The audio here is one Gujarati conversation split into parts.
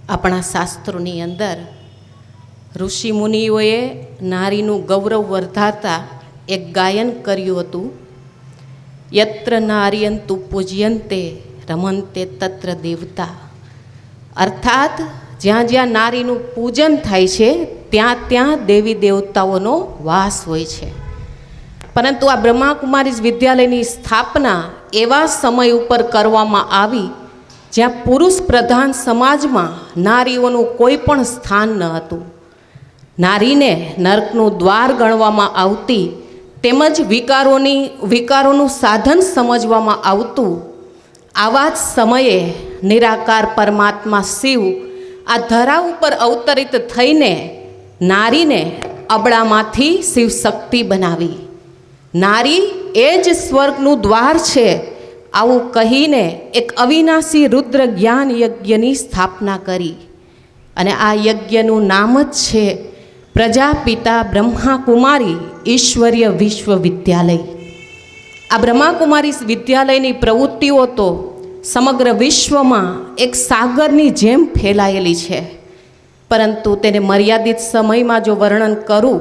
આપણા શાસ્ત્રોની અંદર ઋષિ મુનિઓએ નારીનું ગૌરવ વર્ધાતા એક ગાયન કર્યું હતું. યત્ર નાર્યંતુ પૂજ્યંતે રમંતે તત્ર દેવતા. અર્થાત જ્યાં જ્યાં નારીનું પૂજન થાય છે ત્યાં ત્યાં દેવી દેવતાઓનો વાસ હોય છે. પરંતુ આ બ્રહ્માકુમારીઝ વિદ્યાલયની સ્થાપના એવા સમય ઉપર કરવામાં આવી જ્યાં પુરુષ પ્રધાન સમાજમાં નારીઓનું કોઈ પણ સ્થાન ન હતું. નારીને નર્કનું દ્વાર ગણવામાં આવતી તેમજ વિકારોનું સાધન સમજવામાં આવતું. આવા જ સમયે નિરાકાર પરમાત્મા શિવ આ ધરા ઉપર અવતરિત થઈને નારીને અબળામાંથી શિવ શક્તિ બનાવી. નારી એ જ સ્વર્ગનું દ્વાર છે આવું કહીને એક અવિનાશી રુદ્ર જ્ઞાન યજ્ઞની સ્થાપના કરી. અને આ યજ્ઞનું નામ જ છે પ્રજાપિતા બ્રહ્માકુમારી ઈશ્વરીય વિશ્વવિદ્યાલય. આ બ્રહ્માકુમારી વિદ્યાલયની પ્રવૃત્તિઓ તો સમગ્ર વિશ્વમાં એક સાગરની જેમ ફેલાયેલી છે. પરંતુ તેને મર્યાદિત સમયમાં જો વર્ણન કરું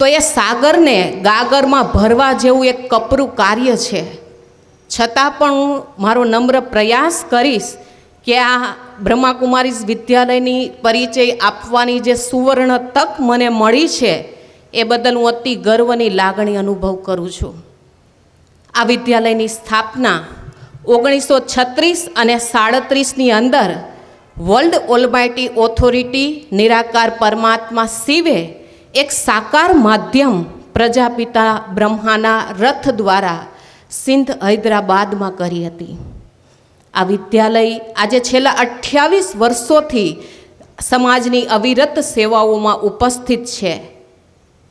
તો એ સાગરને ગાગરમાં ભરવા જેવું એક કપરું કાર્ય છે. છતાં પણ હું મારો નમ્ર પ્રયાસ કરીશ કે આ બ્રહ્માકુમારીઝ વિદ્યાલયની પરિચય આપવાની જે સુવર્ણ તક મને મળી છે એ બદલ હું અતિ ગર્વની લાગણી અનુભવ કરું છું. આ વિદ્યાલયની સ્થાપના 1936 અને 37ની અંદર વર્લ્ડ ઓલમાઇટી ઓથોરિટી નિરાકાર પરમાત્મા શિવે એક સાકાર માધ્યમ પ્રજાપિતા બ્રહ્માના રથ દ્વારા સિંધ હૈદરાબાદમાં કરી હતી. આ વિદ્યાલય આજે છેલ્લા 28 વર્ષોથી સમાજની અવિરત સેવાઓમાં ઉપસ્થિત છે.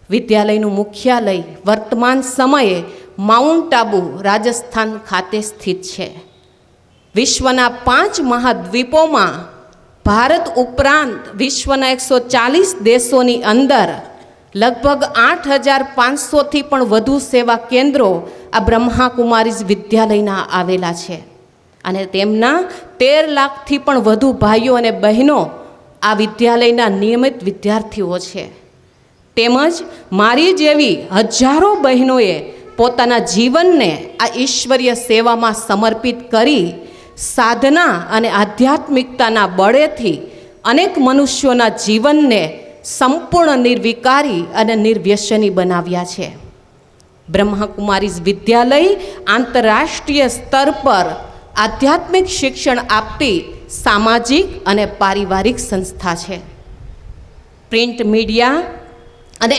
વિદ્યાલયનું મુખ્યાલય વર્તમાન સમયે માઉન્ટ આબુ રાજસ્થાન ખાતે સ્થિત છે. વિશ્વના 5 મહાદ્વીપોમાં ભારત ઉપરાંત વિશ્વના 140 દેશોની અંદર લગભગ 8500થી પણ વધુ સેવા કેન્દ્રો આ બ્રહ્માકુમારીઝ વિદ્યાલયના આવેલા છે. અને તેમના 13 લાખથી પણ વધુ ભાઈઓ અને બહેનો આ વિદ્યાલયના નિયમિત વિદ્યાર્થીઓ છે. તેમજ મારી જેવી હજારો બહેનોએ પોતાના જીવનને આ ઈશ્વરીય સેવામાં સમર્પિત કરી સાધના અને આધ્યાત્મિકતાના બળેથી અનેક મનુષ્યોના જીવનને સંપૂર્ણ નિર્વિકારી અને નિર્વ્યસની બનાવ્યા છે. બ્રહ્માકુમારીઝ વિદ્યાલય આંતરરાષ્ટ્રીય સ્તર પર આધ્યાત્મિક શિક્ષણ આપતી સામાજિક અને પારિવારિક સંસ્થા છે. પ્રિન્ટ મીડિયા અને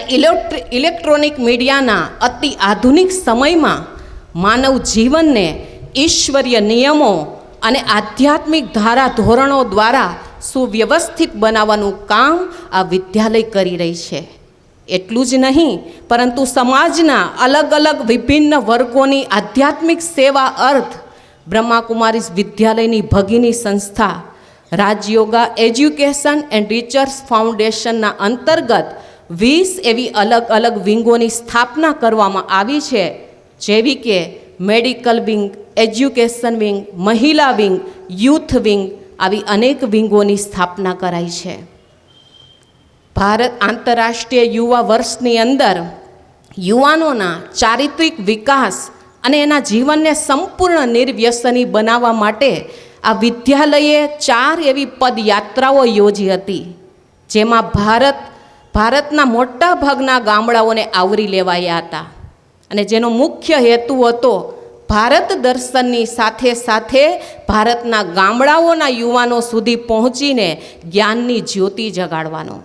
ઇલેક્ટ્રોનિક મીડિયાના અતિ આધુનિક સમયમાં માનવ જીવનને ઈશ્વરીય નિયમો અને આધ્યાત્મિક ધારા ધોરણો દ્વારા સુવ્યવસ્થિત બનાવવાનું કામ આ વિદ્યાલય કરી રહી છે. એટલું જ નહીં પરંતુ સમાજના અલગ અલગ વિભિન્ન વર્ગોની આધ્યાત્મિક સેવા અર્થ બ્રહ્માકુમારીઝ વિદ્યાલયની ભગીની સંસ્થા રાજયોગા એજ્યુકેશન એન્ડ રિસર્ચ ફાઉન્ડેશનના અંતર્ગત 20 એવી અલગ અલગ વિંગોની સ્થાપના કરવામાં આવી છે, જેવી કે મેડિકલ વિંગ, એજ્યુકેશન વિંગ, મહિલા વિંગ, યુથ વિંગ, આવી અનેક વિંગોની સ્થાપના કરાઈ છે. ભારત આંતરરાષ્ટ્રીય યુવા વર્ષની અંદર યુવાનોના ચારિત્રિક વિકાસ અને એના જીવનને સંપૂર્ણ નિર્વ્યસની બનાવવા માટે આ વિદ્યાલયે 4 એવી પદયાત્રાઓ યોજી હતી, જેમાં ભારતના મોટા ભાગના ગામડાઓને આવરી લેવાયા હતા. અને જેનો મુખ્ય હેતુ હતો ભારત દર્શનની સાથે સાથે ભારતના ગામડાઓના યુવાનો સુધી પહોંચીને જ્ઞાનની જ્યોતિ જગાડવાનો.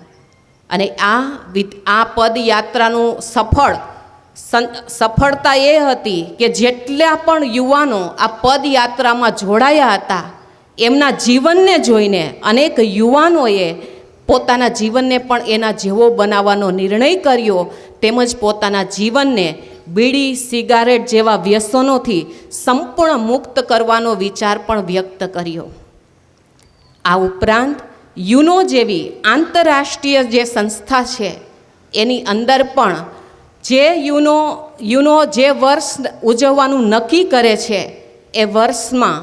અને આ પદયાત્રાનું સફળતા એ હતી કે જેટલા પણ યુવાનો આ પદયાત્રામાં જોડાયા હતા એમના જીવનને જોઈને અનેક યુવાનોએ પોતાના જીવનને પણ એના જેવો બનાવવાનો નિર્ણય કર્યો, તેમજ પોતાના જીવનને બીડી, સિગારેટ જેવા વ્યસનોથી સંપૂર્ણ મુક્ત કરવાનો વિચાર પણ વ્યક્ત કર્યો. આ ઉપરાંત યુનો જેવી આંતરરાષ્ટ્રીય જે સંસ્થા છે એની અંદર પણ જે યુનો જે વર્ષ ઉજવવાનું નક્કી કરે છે એ વર્ષમાં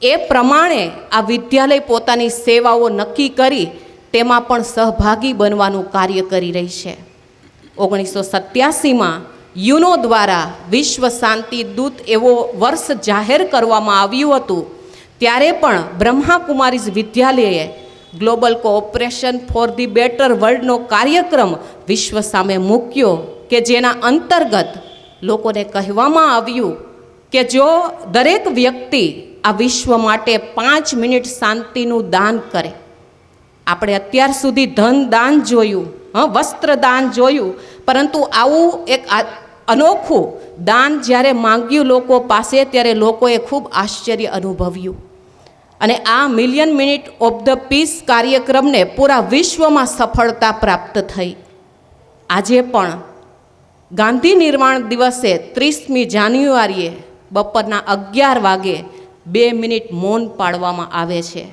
એ પ્રમાણે આ વિદ્યાલય પોતાની સેવાઓ નક્કી કરી તેમાં પણ સહભાગી બનવાનું કાર્ય કરી રહી છે. 1987માં યુનો દ્વારા વિશ્વ શાંતિ દૂત એવો વર્ષ જાહેર કરવામાં આવ્યું હતું. ત્યારે પણ બ્રહ્માકુમારીઝ વિદ્યાલયે global cooperation for the better વર્લ્ડનો કાર્યક્રમ વિશ્વ સામે મૂક્યો કે જેના અંતર્ગત લોકોને કહેવામાં આવ્યું કે જો દરેક વ્યક્તિ આ વિશ્વ માટે 5 મિનિટ શાંતિનું દાન કરે. આપણે અત્યાર સુધી ધન દાન જોયું, વસ્ત્ર દાન જોયું, પરંતુ આવું એક અનોખું દાન જ્યારે માંગ્યું લોકો પાસે ત્યારે લોકોએ ખૂબ આશ્ચર્ય અનુભવ્યું. અને આ million minute of the peace કાર્યક્રમને પૂરા વિશ્વમાં સફળતા પ્રાપ્ત થઈ. આજે પણ ગાંધી નિર્વાણ દિવસે 30મી જાન્યુઆરીએ બપોરના 11 વાગે 2 મિનિટ મૌન પાળવામાં આવે છે.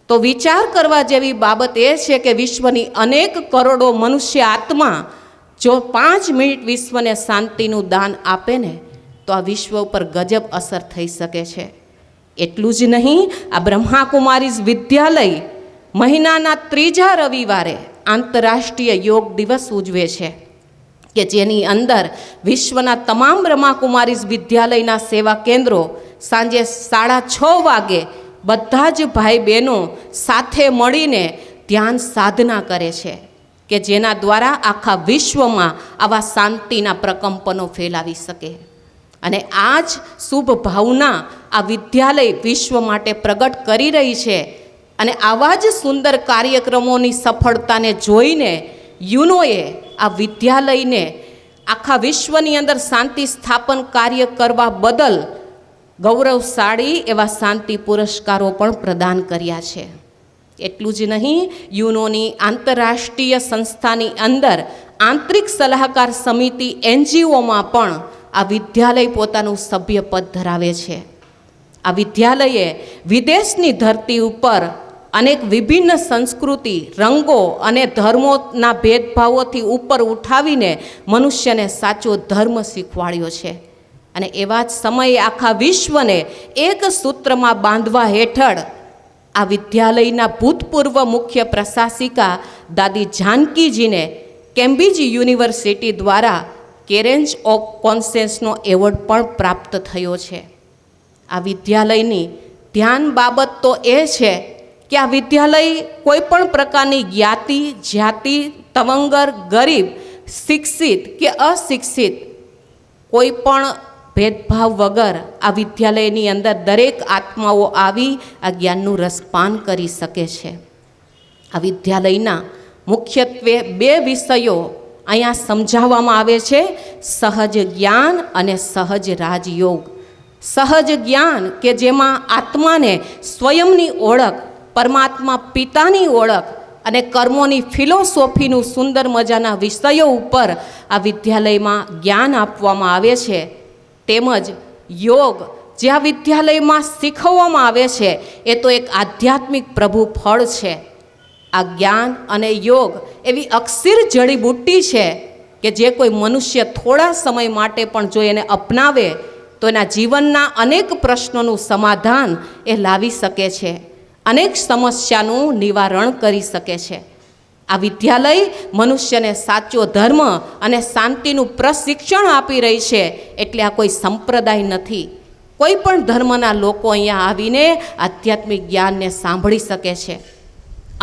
તો વિચાર કરવા જેવી બાબત એ છે કે વિશ્વની અનેક કરોડો મનુષ્ય આત્મા જો 5 મિનિટ વિશ્વને શાંતિનું દાન આપે ને તો આ વિશ્વ ઉપર ગજબ અસર થઈ શકે છે. એટલું જ નહીં, આ બ્રહ્માકુમારીઝ વિદ્યાલય મહિનાના 3જા રવિવારે આંતરરાષ્ટ્રીય યોગ દિવસ ઉજવે છે કે જેની અંદર વિશ્વના તમામ બ્રહ્માકુમારીઝ વિદ્યાલયના સેવા કેન્દ્રો સાંજે 6:30 વાગે બધા જ ભાઈ બહેનો સાથે મળીને ધ્યાન સાધના કરે છે કે જેના દ્વારા આખા વિશ્વમાં આવા શાંતિના પ્રકંપનો ફેલાવી શકે. અને આ જ શુભ ભાવના આ વિદ્યાલય વિશ્વ માટે પ્રગટ કરી રહી છે. અને આવા જ સુંદર કાર્યક્રમોની સફળતાને જોઈને યુનોએ આ વિદ્યાલયને આખા વિશ્વની અંદર શાંતિ સ્થાપન કાર્ય કરવા બદલ ગૌરવશાળી એવા શાંતિ પુરસ્કારો પણ પ્રદાન કર્યા છે. એટલું જ નહીં, યુનોની આંતરરાષ્ટ્રીય સંસ્થાની અંદર આંતરિક સલાહકાર સમિતિ NGOમાં પણ આ વિદ્યાલય પોતાનું સભ્યપદ ધરાવે છે. આ વિદ્યાલયે વિદેશની ધરતી ઉપર અનેક વિભિન્ન સંસ્કૃતિ, રંગો અને ધર્મોના ભેદભાવોથી ઉપર ઉઠાવીને મનુષ્યને સાચો ધર્મ શીખવાડ્યો છે. અને એવા જ સમયે આખા વિશ્વને એક સૂત્રમાં બાંધવા હેઠળ આ વિદ્યાલયના ભૂતપૂર્વ મુખ્ય પ્રશાસિકા દાદી જાનકીજીને કેમ્બ્રિજ યુનિવર્સિટી દ્વારા કેરેન્જ ઓફ કોન્સેન્સનો એવોર્ડ પણ પ્રાપ્ત થયો છે. આ વિદ્યાલયની ધ્યાન બાબત તો એ છે કે આ વિદ્યાલય કોઈ પણ પ્રકારની જ્ઞાતિ, જાતિ, તવંગર, ગરીબ, શિક્ષિત કે અશિક્ષિત કોઈ પણ ભેદભાવ વગર આ વિદ્યાલયની અંદર દરેક આત્માઓ આવી આ જ્ઞાનનું રસપાન કરી શકે છે. આ વિદ્યાલયના મુખ્યત્વે 2 વિષયો અહીંયા સમજાવવામાં આવે છે: સહજ જ્ઞાન અને સહજ રાજયોગ. સહજ જ્ઞાન કે જેમાં આત્માને સ્વયંની ઓળખ, પરમાત્મા પિતાની ઓળખ અને કર્મોની ફિલોસોફીનું સુંદર મજાના વિષયો ઉપર આ વિદ્યાલયમાં જ્ઞાન આપવામાં આવે છે. તેમજ યોગ જે આ વિદ્યાલયમાં શીખવવામાં આવે છે એ તો એક આધ્યાત્મિક પ્રભુ ફળ છે. આ જ્ઞાન અને યોગ એવી અક્ષીર જડીબુટ્ટી છે કે જે કોઈ મનુષ્ય થોડા સમય માટે પણ જો એને અપનાવે તો એના જીવનના અનેક પ્રશ્નોનું સમાધાન એ લાવી શકે છે, અનેક સમસ્યાનું નિવારણ કરી શકે છે. આ વિદ્યાલય મનુષ્યને સાચો ધર્મ અને શાંતિનું પ્રશિક્ષણ આપી રહી છે. એટલે આ કોઈ સંપ્રદાય નથી. કોઈ પણ ધર્મના લોકો અહીંયા આવીને આધ્યાત્મિક જ્ઞાનને સાંભળી શકે છે.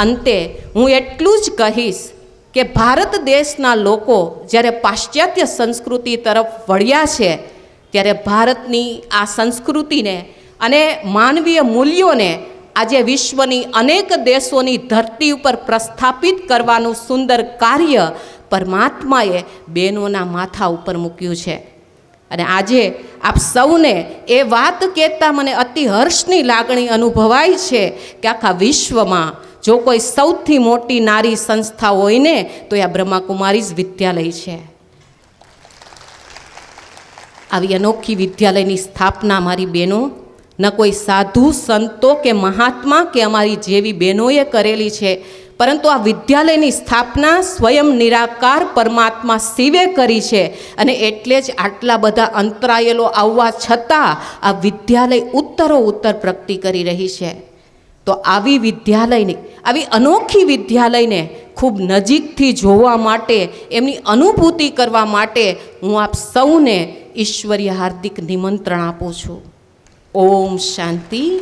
અંતે હું એટલું જ કહીશ કે ભારત દેશના લોકો જ્યારે પાશ્ચાત્ય સંસ્કૃતિ તરફ વળ્યા છે ત્યારે ભારતની આ સંસ્કૃતિને અને માનવીય મૂલ્યોને આજે વિશ્વની અનેક દેશોની ધરતી ઉપર પ્રસ્થાપિત કરવાનું સુંદર કાર્ય પરમાત્માએ બહેનોના માથા ઉપર મૂક્યું છે. અને આજે આપ સૌને એ વાત કહેતા મને અતિ હર્ષની લાગણી અનુભવાય છે કે આખા વિશ્વમાં જો કોઈ સૌથી મોટી નારી સંસ્થા હોય ને તો એ આ બ્રહ્માકુમારીઝ વિદ્યાલય છે. આવી અનોખી વિદ્યાલયની સ્થાપના મારી બહેનો ન કોઈ સાધુ સંતો કે મહાત્મા કે અમારી જેવી બહેનોએ કરેલી છે, પરંતુ આ વિદ્યાલયની સ્થાપના સ્વયં નિરાકાર પરમાત્મા શિવે કરી છે અને એટલે જ આટલા બધા અંતરાયેલો આવવા છતાં આ વિદ્યાલય ઉત્તરોત્તર પ્રગતિ કરી રહી છે. તો આવી વિદ્યાલયની, આવી અનોખી વિદ્યાલયને ખૂબ નજીકથી જોવા માટે, એમની અનુભૂતિ કરવા માટે હું આપ સૌને ઈશ્વરીય હાર્દિક નિમંત્રણ આપું છું. ઓમ શાંતિ.